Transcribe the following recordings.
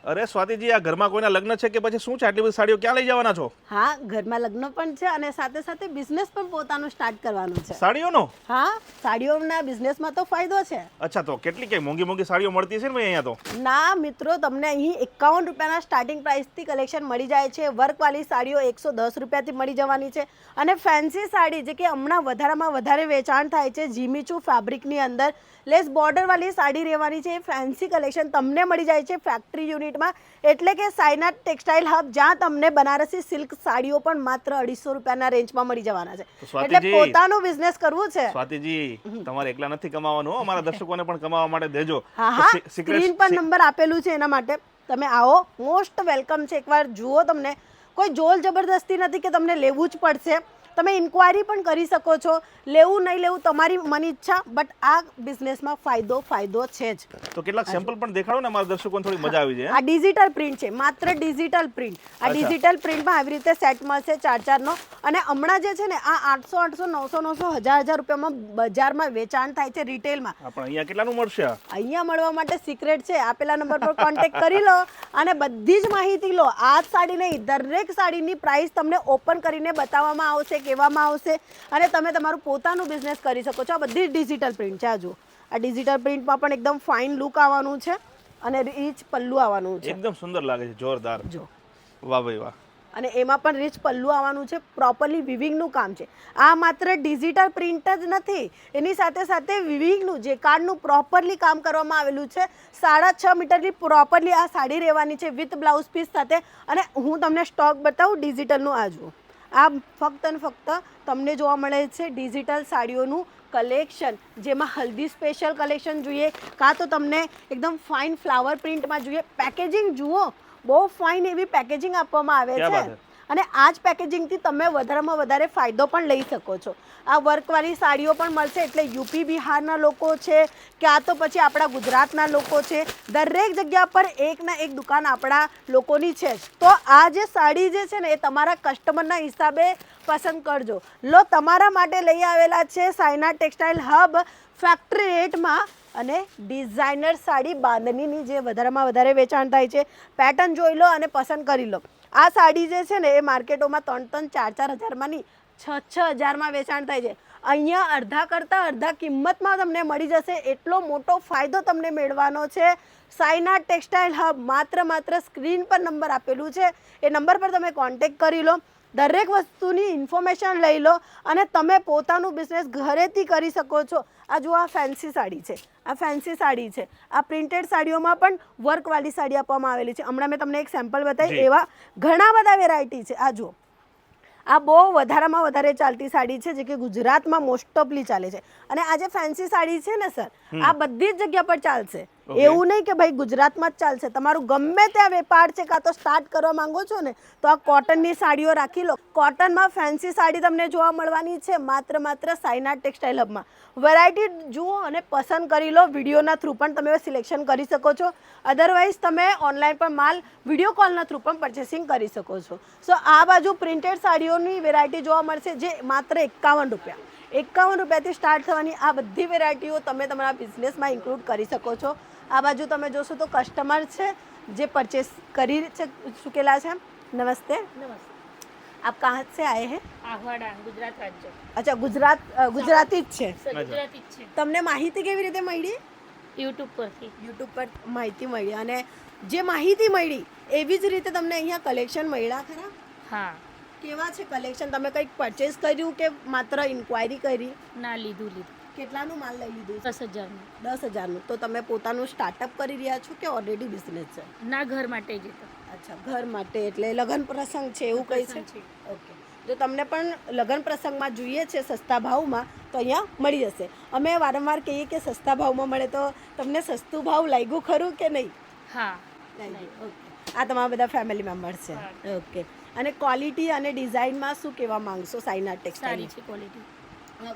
અરે સ્વાતિજી, આ ઘરમાં કોઈના લગ્ન છે કે પછી શું છે? આટલી બધી સાડીઓ ક્યાં લઈ જવાના છો? હા, ઘરમાં લગ્ન પણ છે અને સાથે સાથે બિઝનેસ પણ પોતાનું સ્ટાર્ટ કરવાનું છે. સાડીઓનો? હા, સાડીઓના બિઝનેસમાં તો ફાયદો છે. અચ્છા, તો કેટલી કઈ મોંઘી મોંઘી સાડીઓ મળતી છે ને ભાઈ અહીંયા તો? ના મિત્રો, તમને અહીં 51 રૂપિયાના સ્ટાર્ટિંગ પ્રાઇસથી કલેક્શન મળી જાય છે. વર્કવાળી સાડીઓ 110 રૂપિયાથી મળી જવાની છે અને ફેન્સી સાડી જે કે હમણાં વધારામાં વધારે વેચાણ થાય છે, જીમીચુ ફેબ્રિકની અંદર લેસ બોર્ડરવાળી સાડી રહેવાની છે. ફેન્સી કલેક્શન તમને મળી જાય છે ફેક્ટરી યુનિટમાં, એટલે કે સાઈનાથ ટેક્સટાઇલ હબ, જ્યાં તમને બનારસી સિલ્ક સાડીઓ પણ માત્ર 250 રૂપિયાના રેન્જમાં મળી જવાના છે. એટલે પોતાનું બિઝનેસ કરવું છે. સ્વાતિજી, તમારે એકલા નથી કમાવાનું, અમારા દર્શકોને પણ કમાવા માટે દેજો. હા, સ્ક્રીન પર નંબર આપેલું છે, એના માટે તમે આવો, મોસ્ટ વેલકમ છે. એકવાર જુઓ, તમને કોઈ જોર જબરદસ્તી નથી કે તમને લેવું જ પડશે. તમે ઇન્ક્વાયરી પણ કરી શકો છો. લેવું નહીં લેવું તમારી મન ઈચ્છા, બટ આ બિઝનેસમાં ફાયદો છે જ. તો કેટલાક સેમ્પલ પણ દેખાડો ને, અમારા દર્શકોને થોડી મજા આવી જાય. આ ડિજિટલ પ્રિન્ટ છે, માત્ર ડિજિટલ પ્રિન્ટ. આ ડિજિટલ પ્રિન્ટમાં આવી રીતે સેટ મળશે 4-4 નો. અને હમણાં જે છે ને, આ 800, 900, 1000 રૂપિયામાં બજારમાં વેચાણ થાય છે રિટેલમાં. પણ અહીંયા કેટલાનું મળશે? અહીંયા મળવા માટે સિક્રેટ છે. આપેલા નંબર પર કોન્ટેક્ટ કરી લો અને બધી જ માહિતી લો. આ જ સાડી નહીં, દરેક સાડીની પ્રાઇસ તમને ઓપન કરીને બતાવવામાં આવશે, કહેવામાં આવશે અને તમે તમારું પોતાનું બિઝનેસ કરી શકો છો. આ બધી ડિજિટલ પ્રિન્ટ છે. આ જુઓ, આ ડિજિટલ પ્રિન્ટમાં પણ એકદમ ફાઇન લુક આવવાનું છે અને રીચ પલ્લુ આવવાનું છે. એકદમ સુંદર લાગે છે, જોરદાર. જો, વાહ ભાઈ વાહ. અને એમાં પણ રીચ પલ્લુ આવવાનું છે. પ્રોપરલી વિવિંગનું કામ છે. આ માત્ર ડિજિટલ પ્રિન્ટ જ નથી, એની સાથે સાથે વિવિંગનું જે કાર્ડનું પ્રોપરલી કામ કરવામાં આવેલું છે. 6.5 મીટરની પ્રોપરલી આ સાડી રહેવાની છે વિથ બ્લાઉઝ પીસ સાથે. અને હું તમને સ્ટોક બતાવું ડિજિટલનું. આ જુઓ, આ ફક્ત અને ફક્ત તમને જોવા મળે છે ડિજિટલ સાડીઓનું કલેક્શન, જેમાં હલ્દી સ્પેશિયલ કલેક્શન જોઈએ, કાં તો તમને એકદમ ફાઇન ફ્લાવર પ્રિન્ટમાં જોઈએ. પેકેજિંગ જુઓ, બહુ ફાઇન એવી પેકેજિંગ આપવામાં આવે છે અને આ જ પેકેજિંગથી તમે વધારેમાં વધારે ફાયદો પણ લઈ શકો છો. આ વર્કવાળી સાડીઓ પણ મળશે, એટલે યુપી બિહારના લોકો છે, ક્યાં તો પછી આપણા ગુજરાતના લોકો છે, દરેક જગ્યા પર એકના એક દુકાન આપણા લોકોની છે. તો આ જે સાડી જે છે ને, એ તમારા કસ્ટમરના હિસાબે પસંદ કરજો. લો, તમારા માટે લઈ આવેલા છે સાઈનાથ ટેક્સટાઇલ હબ ફેક્ટરી રેટમાં. અને ડિઝાઇનર સાડી બાંધણીની જે વધારેમાં વધારે વેચાણ થાય છે, પેટર્ન જોઈ લો અને પસંદ કરી લો. આ સાડી જે છે ને, એ માર્કેટોમાં 3-3, 4-4 હજારમાં નહીં, 6-6 હજારમાં વેચાણ થાય છે. અહીંયા અડધા કરતાં અડધા કિંમતમાં તમને મળી જશે. એટલો મોટો ફાયદો તમને મેળવવાનો છે. સાઈનાથ ટેક્સટાઇલ હબ, માત્ર સ્ક્રીન પર નંબર આપેલું છે, એ નંબર પર તમે કોન્ટેક્ટ કરી લો. દરેક વસ્તુની ઇન્ફોર્મેશન લઈ લો અને તમે પોતાનું બિઝનેસ ઘરેથી કરી શકો છો. આ જો, આ ફેન્સી સાડી છે, આ ફેન્સી સાડી છે. આ પ્રિન્ટેડ સાડીઓમાં પણ વર્કવાળી સાડી આપવામાં આવેલી છે. હમણાં મેં તમને એક સેમ્પલ બતાવી, એવા ઘણા બધા વેરાયટી છે. આ જુઓ, આ બહુ વધારામાં વધારે ચાલતી સાડી છે, જે કે ગુજરાતમાં મોસ્ટ ઓફલી ચાલે છે. અને આ જે ફેન્સી સાડી છે ને સર, આ બધી જ જગ્યા પર ચાલશે. એવું નહીં કે ભાઈ ગુજરાતમાં જ ચાલશે. તમારું ગમે ત્યાં વેપાર છે, કાં તો સ્ટાર્ટ કરવા માંગો છો ને, તો આ કોટનની સાડીઓ રાખી લો. કોટનમાં ફેન્સી સાડી તમને જોવા મળવાની છે માત્ર સાઈનાથ ટેક્સટાઇલ હબમાં. વેરાયટી જુઓ અને પસંદ કરી લો. વિડીયોના થ્રુ પણ તમે સિલેક્શન કરી શકો છો. અધરવાઇઝ તમે ઓનલાઈન પણ માલ વિડીયો કોલના થ્રુ પણ પરચેસિંગ કરી શકો છો. સો આ બાજુ પ્રિન્ટેડ સાડીઓની વેરાયટી જોવા મળશે, જે માત્ર 51 રૂપિયા. 51 રૂપિયાથી સ્ટાર્ટ થવાની આ બધી વેરાયટીઓ તમે તમારા બિઝનેસમાં ઇન્ક્લુડ કરી શકો છો. આ બાજુ તમે જોશો તો કસ્ટમર છે જે પરચેસ કરી ચૂકેલા છે. નમસ્તે. आप कहाँ से आए हैं? આહવાડા, ગુજરાત રાજ્ય. અચ્છા, ગુજરાતી જ છે. ગુજરાતી જ છે. તમને માહિતી કેવી રીતે મળી? યુટ્યુબ પરથી. યુટ્યુબ પર માહિતી મળી, અને જે માહિતી મળી એવી જ રીતે તમને અહીંયા કલેક્શન મળ્યા ખરા? હા. કેવા છે કલેક્શન? તમે કંઈક પરચેસ કર્યું કે માત્ર ઇન્ક્વાયરી કરી? ના, લીધું. કેટલાનું માલ લઈ લીધું? 10,000નું. 10,000નું. તો તમે પોતાનું સ્ટાર્ટઅપ કરી રહ્યા છો કે ઓલરેડી બિઝનેસ છે? ના, ઘર માટે જ હતો. અચ્છા, ઘર માટે, એટલે લગ્ન પ્રસંગ છે એવું કંઈ છે? ઓકે. જો તમને પણ લગ્ન પ્રસંગમાં જોઈએ છે સસ્તા ભાવમાં, તો અહીંયા મળી જશે. અમે વારંવાર કહીએ કે સસ્તા ભાવમાં મળે, તો તમને સસ્તું ભાવ લાગ્યું ખરું કે નહીં? હા, લાગ્યું. ઓકે. આ તમારા બધા ફેમિલી મેમ્બર્સ છે? ઓકે. અને ક્વોલિટી અને ડિઝાઇનમાં શું કહેવા માંગશો સાઈનાથ ટેક્સટાઇલ? સારી છે ક્વોલિટી.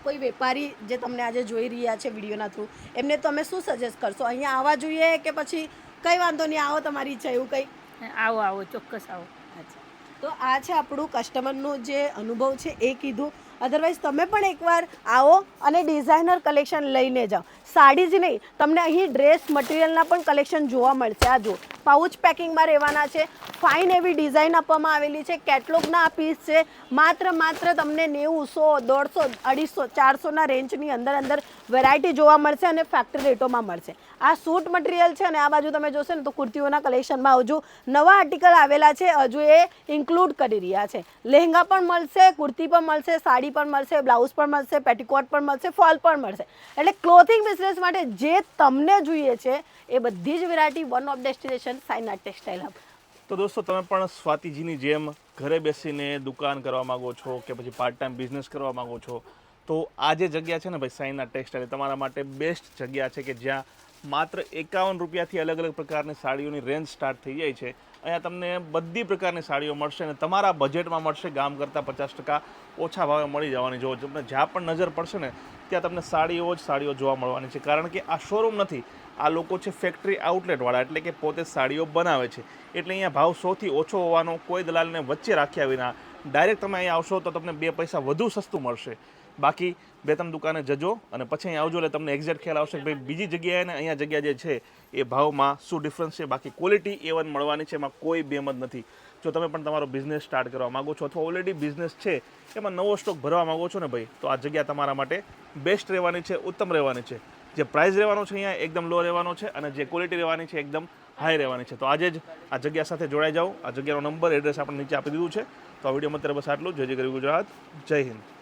કોઈ વેપારી જે તમને આજે જોઈ રહ્યા છે વિડીયોના થ્રુ, એમને તમે શું સજેસ્ટ કરશો? અહીંયા આવવા જોઈએ કે પછી કંઈ વાંધો નહીં, આવો તમારી ઈચ્છા, એવું કંઈ? આવો, ચોક્કસ આવો. અચ્છા, તો આ છે આપણું કસ્ટમરનો જે અનુભવ છે એ કીધું. અધરવાઇઝ તમે પણ એકવાર આવો અને ડિઝાઇનર કલેક્શન લઈને જાઓ. સાડી જ નહીં, તમને અહીં ડ્રેસ મટીરિયલના પણ કલેક્શન જોવા મળશે. આ જુઓ, પાઉચ પેકિંગમાં રહેવાના છે, ફાઇન એવી ડિઝાઇન આપવામાં આવેલી છે, કેટલોગના આ પીસ છે. માત્ર તમને 90, 100, 150, 250, 400ના રેન્જની અંદર વેરાયટી જોવા મળશે અને ફેક્ટરી રેટોમાં મળશે. આ સૂટ મટીરિયલ છે અને આ બાજુ તમે જોશો ને તો કુર્તીઓના કલેક્શનમાં હજુ નવા આર્ટિકલ આવેલા છે, હજુ એ ઇન્ક્લુડ કરી રહ્યા છે. લહેંગા પણ મળશે, કુર્તી પણ મળશે, સાડી પણ મળશે, બ્લાઉઝ પણ મળશે, પેટીકોટ પણ મળશે, ફોલ પણ મળશે. એટલે ક્લોથિંગ બિઝનેસ માટે જે તમને જોઈએ છે એ બધી જ variety one of destination Sainath textile hub. તો દોસ્તો, તમે પણ સ્વાતિજીની જેમ ઘરે બેસીને દુકાન કરવા માગો છો કે પછી પાર્ટ ટાઈમ બિઝનેસ કરવા માગો છો, તો આ જે જગ્યા છે ને ભાઈ, સાઈનાથ ટેક્સટાઇલ તમારા માટે બેસ્ટ જગ્યા છે કે જ્યાં માત્ર 51 રૂપિયાથી અલગ અલગ પ્રકારની સાડીઓની રેન્જ સ્ટાર્ટ થઈ જાય છે. અહીંયા તમને બધી પ્રકારની સાડીઓ મળશે અને તમારા બજેટમાં મળશે. ગામ કરતાં 50% ઓછા ભાવે મળી જવાની. જો તમને જ્યાં પણ નજર પડશે ને ત્યાં તમને સાડીઓ જોવા મળવાની છે. કારણ કે આ શોરૂમ નથી, આ લોકો છે ફેક્ટરી આઉટલેટવાળા, એટલે કે પોતે સાડીઓ બનાવે છે. એટલે અહીંયા ભાવ સૌથી ઓછો હોવાનો, કોઈ દલાલને વચ્ચે રાખ્યા વિના ડાયરેક્ટ તમે અહીંયા આવશો તો તમને 2 પૈસા વધુ સસ્તું મળશે. બાકી 2-3 દુકાને જજો અને પછી અહીંયા આવજો એટલે તમને એક્ઝેક્ટ ખ્યાલ આવશે કે ભાઈ બીજી જગ્યાએ ને અહીંયા જગ્યા જે છે એ ભાવમાં શું ડિફરન્સ છે. બાકી ક્વોલિટી A1 મળવાની છે, એમાં કોઈ બેમત નથી. જો તમે પણ તમારો બિઝનેસ સ્ટાર્ટ કરવા માગો છો અથવા ઓલરેડી બિઝનેસ છે એમાં નવો સ્ટોક ભરવા માગો છો ને ભાઈ, તો આ જગ્યા તમારા માટે બેસ્ટ રહેવાની છે, ઉત્તમ રહેવાની છે. જે પ્રાઇસ રહેવાનો છે અહીંયા એકદમ લો રહેવાનો છે અને જે ક્વોલિટી રહેવાની છે એકદમ હાઈ રહેવાની છે. તો આજે જ આ જગ્યા સાથે જોડાઈ જાઓ. આ જગ્યાનો નંબર, એડ્રેસ આપણે નીચે આપી દીધું છે. તો આ વિડીયોમાં અત્યારે બસ આટલું. જય જય ગરવી ગુજરાત, જય હિન્દ.